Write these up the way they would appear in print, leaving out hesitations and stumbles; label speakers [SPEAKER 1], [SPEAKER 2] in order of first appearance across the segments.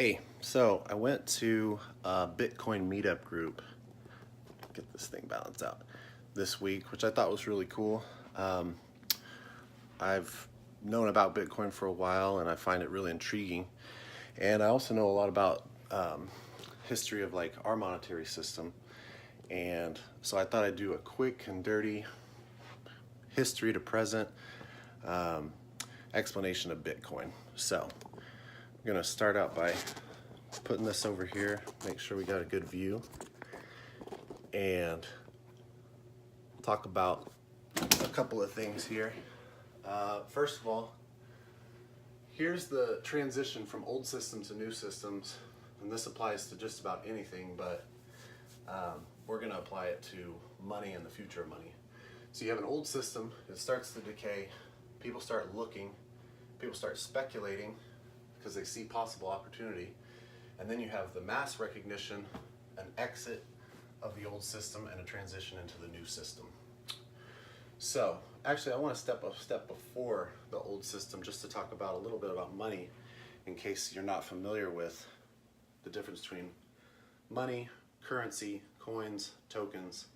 [SPEAKER 1] Hey, so I went to a Bitcoin meetup group, get this thing balanced out, this week, which I thought was really cool. I've known about Bitcoin for a while and I find it really intriguing. And I also know a lot about history of like our monetary system. And so I thought I'd do a quick and dirty history to present explanation of Bitcoin. So I'm gonna start out by putting this over here, make sure we got a good view, and talk about a couple of things here. First of all, here's the transition from old systems to new systems, and this applies to just about anything, but we're going to apply it to money and the future of money. So you have an old system, it starts to decay, people start looking, people start speculating because they see possible opportunity, and then you have the mass recognition, an exit of the old system, and a transition into the new system. So actually I want to step a step before the old system just to talk about a little bit about money in case you're not familiar with the difference between money, currency, coins, tokens.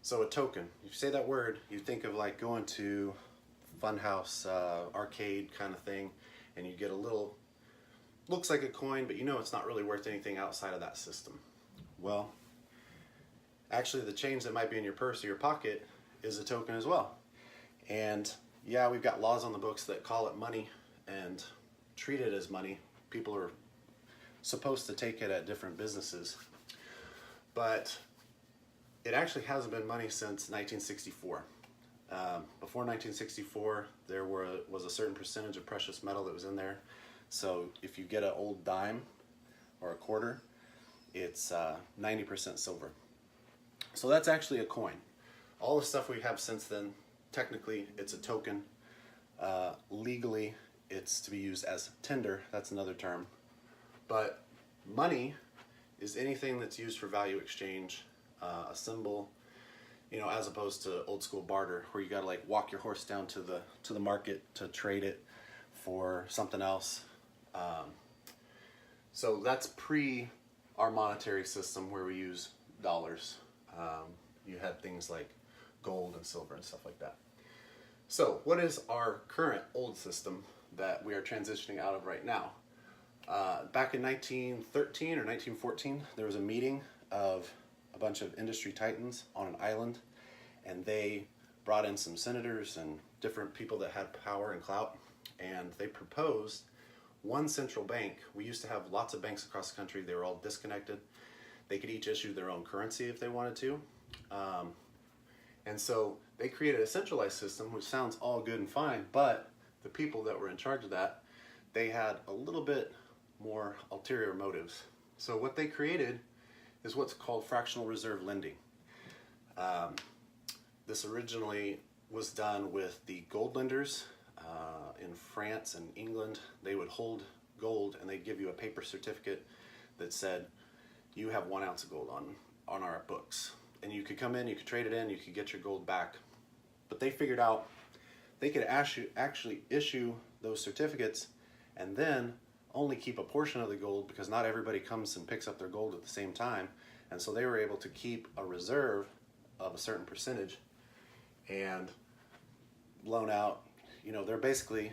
[SPEAKER 1] So a token, if you say that word, you think of like going to funhouse arcade kind of thing, and you get a little, looks like a coin, but you know it's not really worth anything outside of that system. Well, actually the change that might be in your purse or your pocket is a token as well. And yeah, we've got laws on the books that call it money and treat it as money. People are supposed to take it at different businesses, but it actually hasn't been money since 1964. Before 1964, there was a certain percentage of precious metal that was in there. So if you get an old dime or a quarter, it's 90% silver. So that's actually a coin. All the stuff we have since then, technically it's a token. Legally, it's to be used as tender. That's another term. But money is anything that's used for value exchange, a symbol, you know, as opposed to old school barter where you gotta like walk your horse down to the market to trade it for something else. So that's pre our monetary system where we use dollars. You had things like gold and silver and stuff like that. So what is our current old system that we are transitioning out of right now? Back in 1913 or 1914, there was a meeting of a bunch of industry titans on an island, and they brought in some senators and different people that had power and clout, and they proposed one central bank. We used to have lots of banks across the country. They were all disconnected. They could each issue their own currency if they wanted to. And so they created a centralized system, which sounds all good and fine, but the people that were in charge of that, they had a little bit more ulterior motives. So what they created is what's called fractional reserve lending. This originally was done with the gold lenders in France and England. They would hold gold and they'd give you a paper certificate that said you have 1 ounce of gold on our books, and you could come in, you could trade it in, you could get your gold back. But they figured out they could actually issue those certificates and then only keep a portion of the gold, because not everybody comes and picks up their gold at the same time. And so they were able to keep a reserve of a certain percentage and loan out. You know, they're basically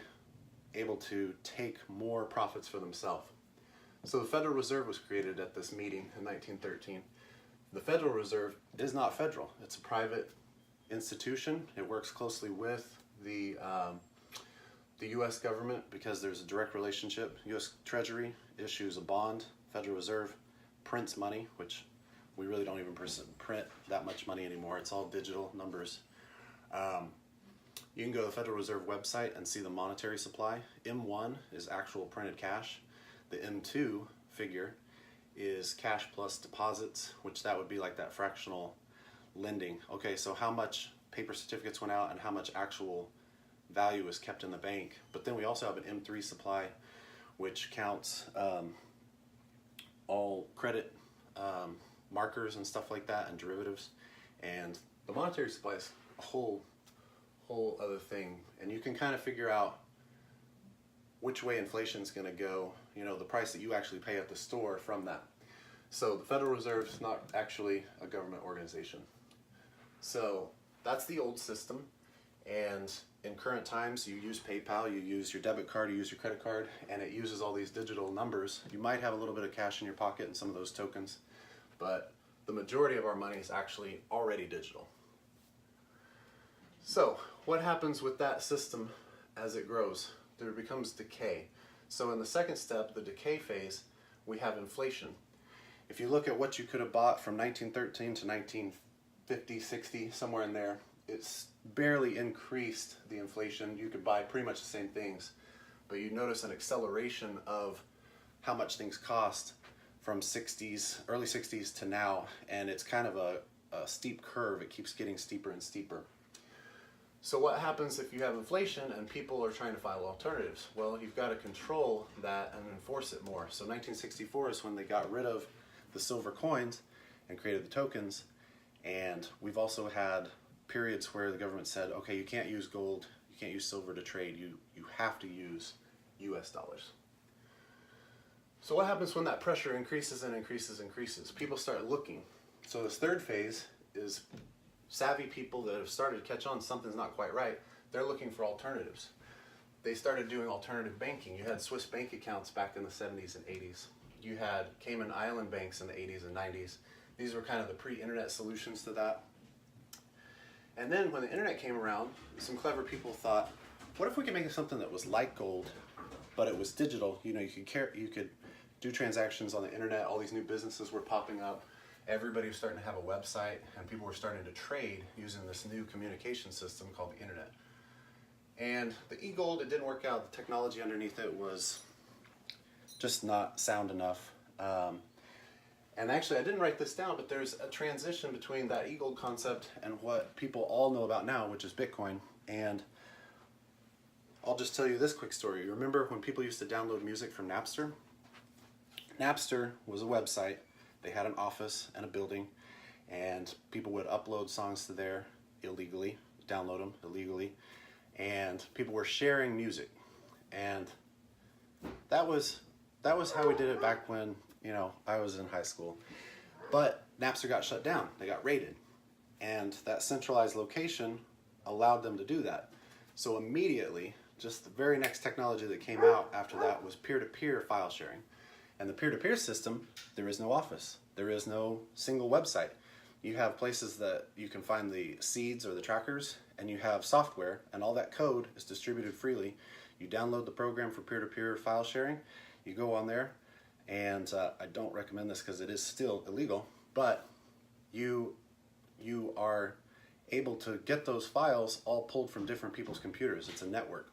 [SPEAKER 1] able to take more profits for themselves. So the Federal Reserve was created at this meeting in 1913. The Federal Reserve is not federal. It's a private institution. It works closely with the U.S. government because there's a direct relationship. U.S. Treasury issues a bond. Federal Reserve prints money, which we really don't even print that much money anymore. It's all digital numbers. You can go to the Federal Reserve website and see the monetary supply. M1 is actual printed cash. The M2 figure is cash plus deposits, which that would be like that fractional lending. Okay, so how much paper certificates went out and how much actual value is kept in the bank. But then we also have an M3 supply, which counts all credit markers and stuff like that and derivatives. And the monetary supply is a whole other thing. And you can kind of figure out which way inflation is going to go, you know, the price that you actually pay at the store from that. So the Federal Reserve is not actually a government organization. So that's the old system. And in current times, you use PayPal, you use your debit card, you use your credit card, and it uses all these digital numbers. You might have a little bit of cash in your pocket and some of those tokens, but the majority of our money is actually already digital. So what happens with that system as it grows? There becomes decay. So in the second step, the decay phase, we have inflation. If you look at what you could have bought from 1913 to 1950, 60, somewhere in there, it's barely increased the inflation. You could buy pretty much the same things, but you notice an acceleration of how much things cost from early 60s to now, and it's kind of a steep curve. It keeps getting steeper and steeper. So what happens if you have inflation and people are trying to file alternatives? Well, you've got to control that and enforce it more. So 1964 is when they got rid of the silver coins and created the tokens, and we've also had periods where the government said, okay, you can't use gold, you can't use silver to trade, you have to use US dollars. So what happens when that pressure increases and increases? People start looking. So this third phase is savvy people that have started to catch on something's not quite right. They're looking for alternatives. They started doing alternative banking. You had Swiss bank accounts back in the 70s and 80s. You had Cayman Island banks in the 80s and 90s. These were kind of the pre-internet solutions to that. And then when the internet came around, some clever people thought, what if we could make something that was like gold, but it was digital? You know, you could do transactions on the internet. All these new businesses were popping up. Everybody was starting to have a website, and people were starting to trade using this new communication system called the internet. And the e-gold, it didn't work out. The technology underneath it was just not sound enough. And actually, I didn't write this down, but there's a transition between that e-gold concept and what people all know about now, which is Bitcoin. And I'll just tell you this quick story. You remember when people used to download music from Napster? Napster was a website. They had an office and a building, and people would upload songs to there illegally, download them illegally, and people were sharing music. And that was how we did it back when, you know, I was in high school. But Napster got shut down. They got raided. And that centralized location allowed them to do that. So immediately, just the very next technology that came out after that was peer-to-peer file sharing. And the peer-to-peer system, there is no office. There is no single website. You have places that you can find the seeds or the trackers, and you have software, and all that code is distributed freely. You download the program for peer-to-peer file sharing. You go on there, and I don't recommend this because it is still illegal, but you are able to get those files all pulled from different people's computers. It's a network.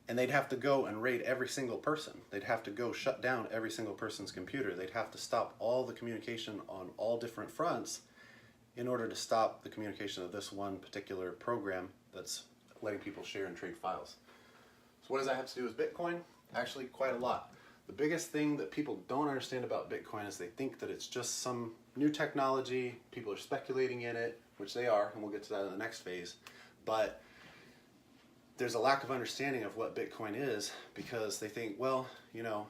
[SPEAKER 1] And they'd have to go and raid every single person. They'd have to go shut down every single person's computer. They'd have to stop all the communication on all different fronts in order to stop the communication of this one particular program that's letting people share and trade files. So what does that have to do with Bitcoin? Actually, quite a lot. The biggest thing that people don't understand about Bitcoin is they think that it's just some new technology. People are speculating in it, which they are, and we'll get to that in the next phase. But there's a lack of understanding of what Bitcoin is because they think, well, you know,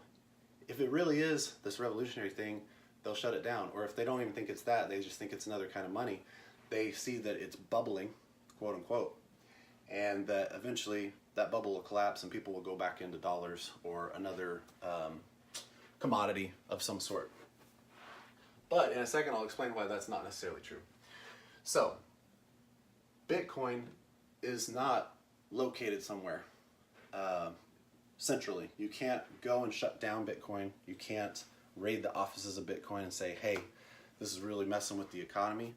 [SPEAKER 1] if it really is this revolutionary thing, they'll shut it down. Or if they don't even think it's that, they just think it's another kind of money. They see that it's bubbling, quote unquote, and that eventually that bubble will collapse and people will go back into dollars or another commodity of some sort. But in a second, I'll explain why that's not necessarily true. So, Bitcoin is not located somewhere centrally. You can't go and shut down Bitcoin. You can't raid the offices of Bitcoin and say, hey, this is really messing with the economy.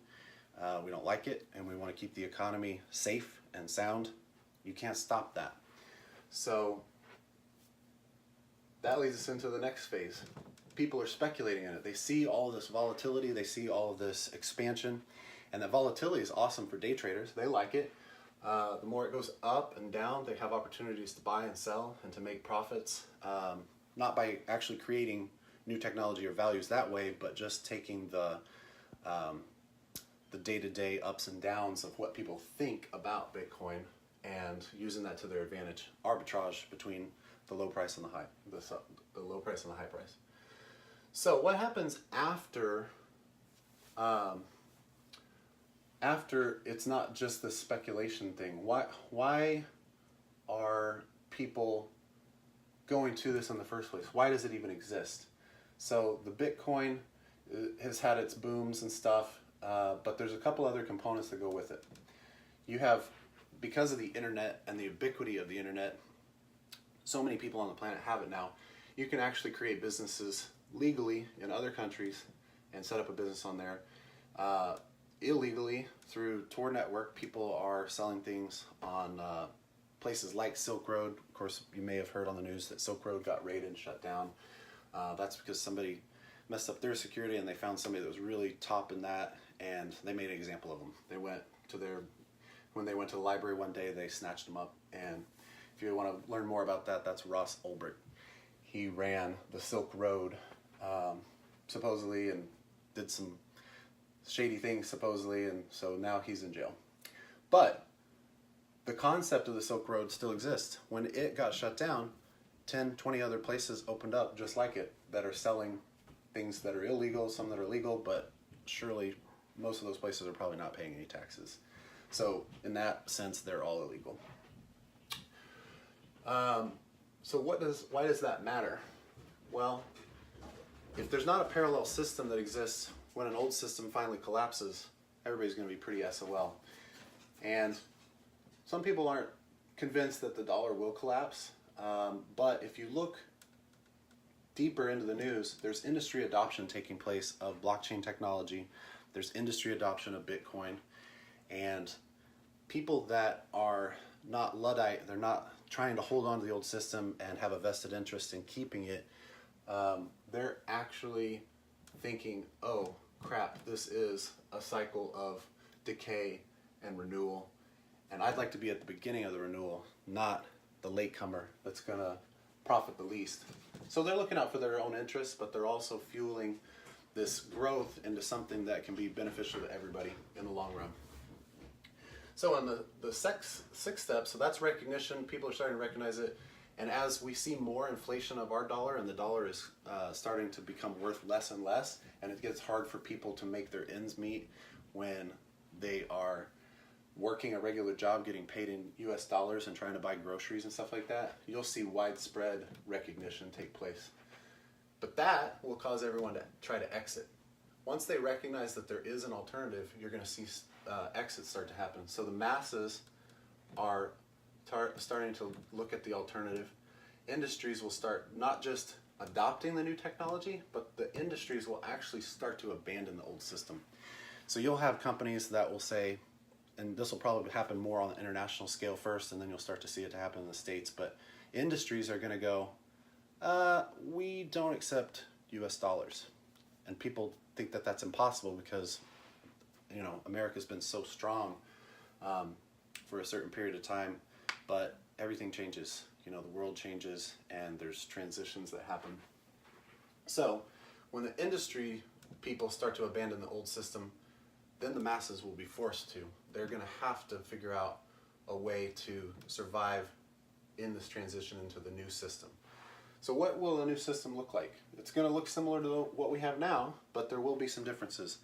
[SPEAKER 1] We don't like it, and we want to keep the economy safe and sound. You can't stop that. So that leads us into the next phase. People are speculating in it. They see all of this volatility. They see all of this expansion. And that volatility is awesome for day traders. They like it. The more it goes up and down, they have opportunities to buy and sell and to make profits, not by actually creating new technology or values that way, but just taking the day-to-day ups and downs of what people think about Bitcoin and using that to their advantage, arbitrage between the low price and the high, the low price and the high price. So what happens after it's not just the speculation thing? Why are people going to this in the first place? Why does it even exist? So the Bitcoin has had its booms and stuff, but there's a couple other components that go with it. You have, because of the internet and the ubiquity of the internet, so many people on the planet have it now. You can actually create businesses legally in other countries and set up a business on there. Illegally, through Tor Network, people are selling things on places like Silk Road. Of course, you may have heard on the news that Silk Road got raided and shut down. That's because somebody messed up their security and they found somebody that was really top in that, and they made an example of them. When they went to the library one day, they snatched them up. And if you want to learn more about that, that's Ross Ulbricht. He ran the Silk Road, supposedly, and did some shady things, supposedly, and so now he's in jail. But the concept of the Silk Road still exists. When it got shut down, 10, 20 other places opened up just like it that are selling things that are illegal, some that are legal, but surely most of those places are probably not paying any taxes. So in that sense, they're all illegal. So why does that matter? Well, if there's not a parallel system that exists when an old system finally collapses, everybody's going to be pretty SOL. And some people aren't convinced that the dollar will collapse, but if you look deeper into the news, there's industry adoption taking place of blockchain technology. There's industry adoption of Bitcoin, and people that are not Luddite, they're not trying to hold on to the old system and have a vested interest in keeping it, they're actually thinking, oh crap, this is a cycle of decay and renewal, and I'd like to be at the beginning of the renewal, not the latecomer that's going to profit the least. So they're looking out for their own interests, but they're also fueling this growth into something that can be beneficial to everybody in the long run. So on the sixth step, so that's recognition. People are starting to recognize it. And as we see more inflation of our dollar, and the dollar is starting to become worth less and less, and it gets hard for people to make their ends meet when they are working a regular job, getting paid in US dollars and trying to buy groceries and stuff like that, you'll see widespread recognition take place. But that will cause everyone to try to exit. Once they recognize that there is an alternative, you're going to see exits start to happen. So the masses are starting to look at the alternative. Industries will start not just adopting the new technology, but the industries will actually start to abandon the old system. So you'll have companies that will say, and this will probably happen more on the international scale first, and then you'll start to see it to happen in the States, but industries are going to go, we don't accept US dollars. And people think that that's impossible because, you know, America's been so strong for a certain period of time, but everything changes. You know, the world changes and there's transitions that happen. So when the industry people start to abandon the old system, then the masses will be forced to. They're going to have to figure out a way to survive in this transition into the new system. So what will the new system look like? It's going to look similar to what we have now, but there will be some differences.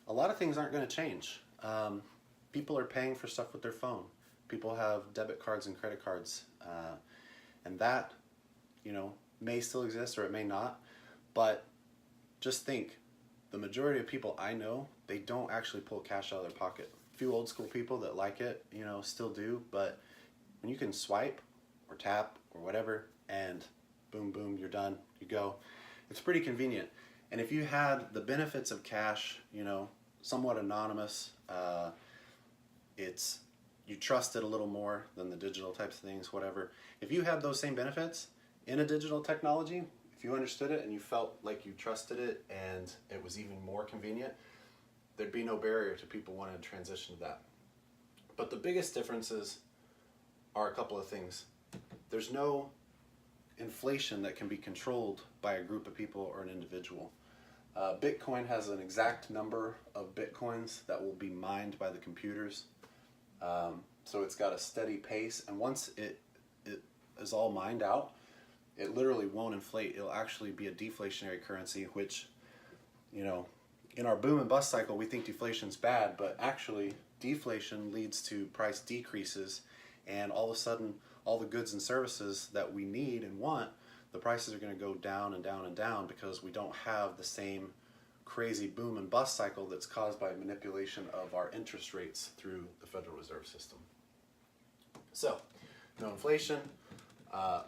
[SPEAKER 1] A lot of things aren't going to change. People are paying for stuff with their phone. People have debit cards and credit cards, and that, you know, may still exist or it may not. But just think, the majority of people I know, they don't actually pull cash out of their pocket. A few old school people that like it, you know, still do. But when you can swipe or tap or whatever, and boom, boom, you're done, you go. It's pretty convenient. And if you had the benefits of cash, you know, somewhat anonymous, you trust it a little more than the digital types of things, whatever. If you had those same benefits in a digital technology, if you understood it and you felt like you trusted it and it was even more convenient, there'd be no barrier to people wanting to transition to that. But the biggest differences are a couple of things. There's no inflation that can be controlled by a group of people or an individual. Bitcoin has an exact number of Bitcoins that will be mined by the computers. so it's got a steady pace, and once it is all mined out, it literally won't inflate. It'll actually be a deflationary currency, which, you know, in our boom and bust cycle, we think deflation's bad, but actually deflation leads to price decreases, and all of a sudden, all the goods and services that we need and want, the prices are going to go down and down and down because we don't have the same crazy boom and bust cycle that's caused by manipulation of our interest rates through the Federal Reserve System. So, no inflation,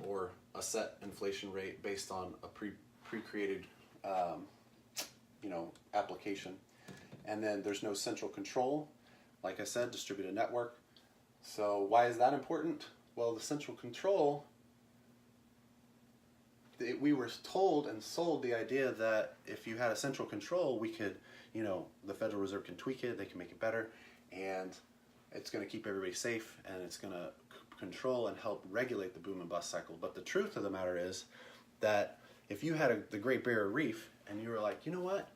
[SPEAKER 1] or a set inflation rate based on a pre-created application. And then there's no central control. Like I said, distributed network. So why is that important? Well, the central control, we were told and sold the idea that if you had a central control, we could, the Federal Reserve can tweak it, they can make it better, and it's going to keep everybody safe, and it's going to control and help regulate the boom and bust cycle. But the truth of the matter is that if you had the Great Barrier Reef and you were like, you know what,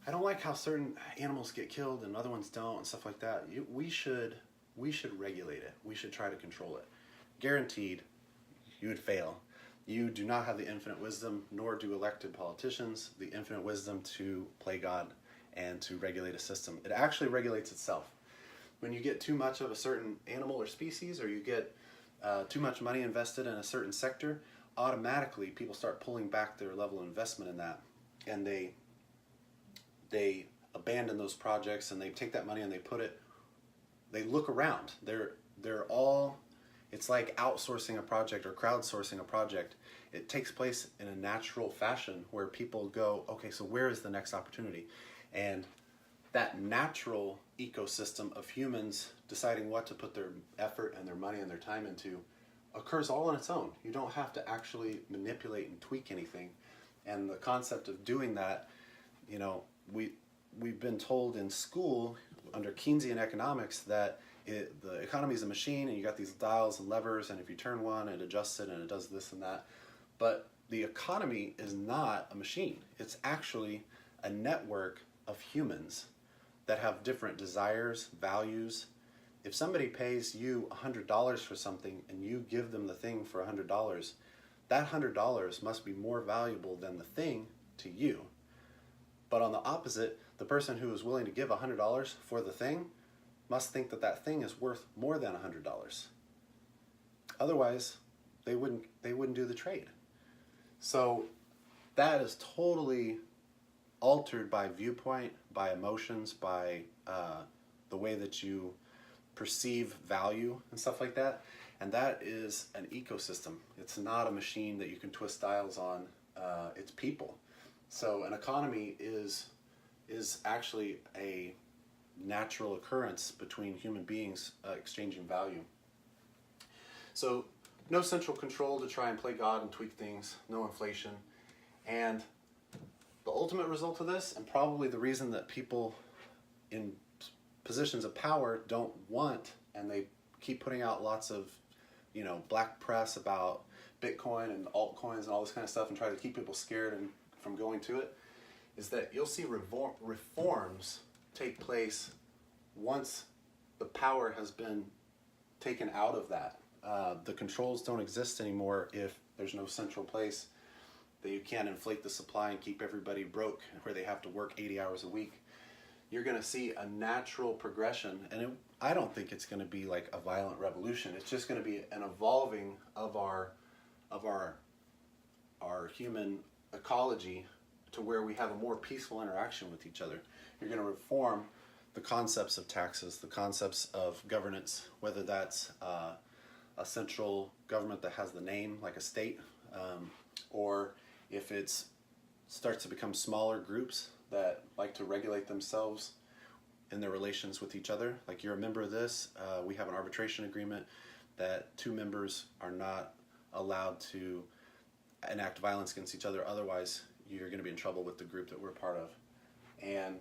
[SPEAKER 1] I don't like how certain animals get killed and other ones don't and stuff like that, we should regulate it. We should try to control it. Guaranteed, you would fail. You do not have the infinite wisdom, nor do elected politicians the infinite wisdom to play God and to regulate a system. It actually regulates itself. When you get too much of a certain animal or species, or you get too much money invested in a certain sector, automatically people start pulling back their level of investment in that, and they abandon those projects, and they take that money and they look around. They're all, it's like outsourcing a project or crowdsourcing a project. It takes place in a natural fashion where people go, okay, so where is the next opportunity? And that natural ecosystem of humans deciding what to put their effort and their money and their time into occurs all on its own. You don't have to actually manipulate and tweak anything. And the concept of doing that, we've been told in school under Keynesian economics that the economy is a machine, and you got these dials and levers, and if you turn one, it adjusts it and it does this and that. But the economy is not a machine. It's actually a network of humans that have different desires, values. If somebody pays you $100 for something and you give them the thing for $100, that $100 must be more valuable than the thing to you. But on the opposite, the person who is willing to give $100 for the thing must think that that thing is worth more than $100. Otherwise, they wouldn't do the trade. So that is totally altered by viewpoint, by emotions, by the way that you perceive value and stuff like that. And that is an ecosystem. It's not a machine that you can twist dials on. It's people. So an economy is actually a natural occurrence between human beings exchanging value. So no central control to try and play God and tweak things, no inflation. And the ultimate result of this, and probably the reason that people in positions of power don't want, and they keep putting out lots of, black press about Bitcoin and altcoins and all this kind of stuff and try to keep people scared and from going to it, is that you'll see reforms take place once the power has been taken out of that. The controls don't exist anymore if there's no central place that you can't inflate the supply and keep everybody broke where they have to work 80 hours a week. You're going to see a natural progression, and I don't think it's going to be like a violent revolution. It's just going to be an evolving of our human ecology to where we have a more peaceful interaction with each other. You're going to reform the concepts of taxes, the concepts of governance, whether that's a central government that has the name like a state, or if it starts to become smaller groups that like to regulate themselves in their relations with each other. Like, you're a member of this, we have an arbitration agreement that two members are not allowed to enact violence against each other, otherwise you're going to be in trouble with the group that we're part of. And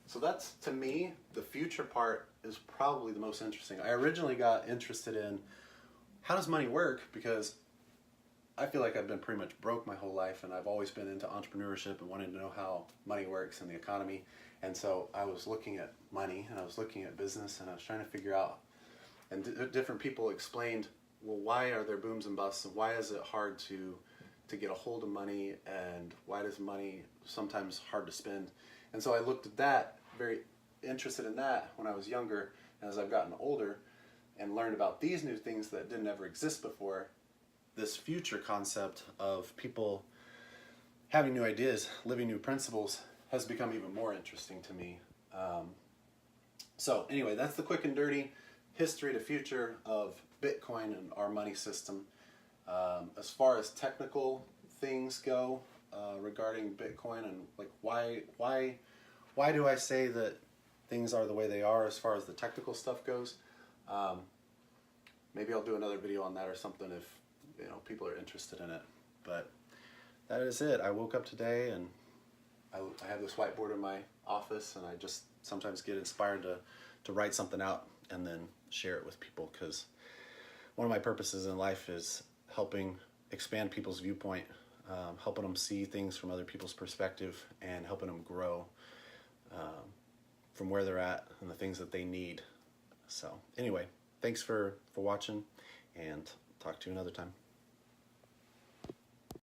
[SPEAKER 1] so that's, to me, the future part is probably the most interesting. I originally got interested in how does money work, because I feel like I've been pretty much broke my whole life, and I've always been into entrepreneurship and wanting to know how money works in the economy. And so I was looking at money, and I was looking at business, and I was trying to figure out and different people explained, well, why are there booms and busts, and why is it hard to get a hold of money, and why does money sometimes hard to spend? And so I looked at that, very interested in that when I was younger, and as I've gotten older and learned about these new things that didn't ever exist before, this future concept of people having new ideas, living new principles, has become even more interesting to me. So anyway, that's the quick and dirty history to future of Bitcoin and our money system. As far as technical things go regarding Bitcoin and like why do I say that things are the way they are as far as the technical stuff goes? Maybe I'll do another video on that or something if people are interested in it. But that is it. I woke up today and I have this whiteboard in my office, and I just sometimes get inspired to write something out and then share it with people, because one of my purposes in life is helping expand people's viewpoint, helping them see things from other people's perspective, and helping them grow from where they're at and the things that they need. So anyway, thanks for watching, and talk to you another time.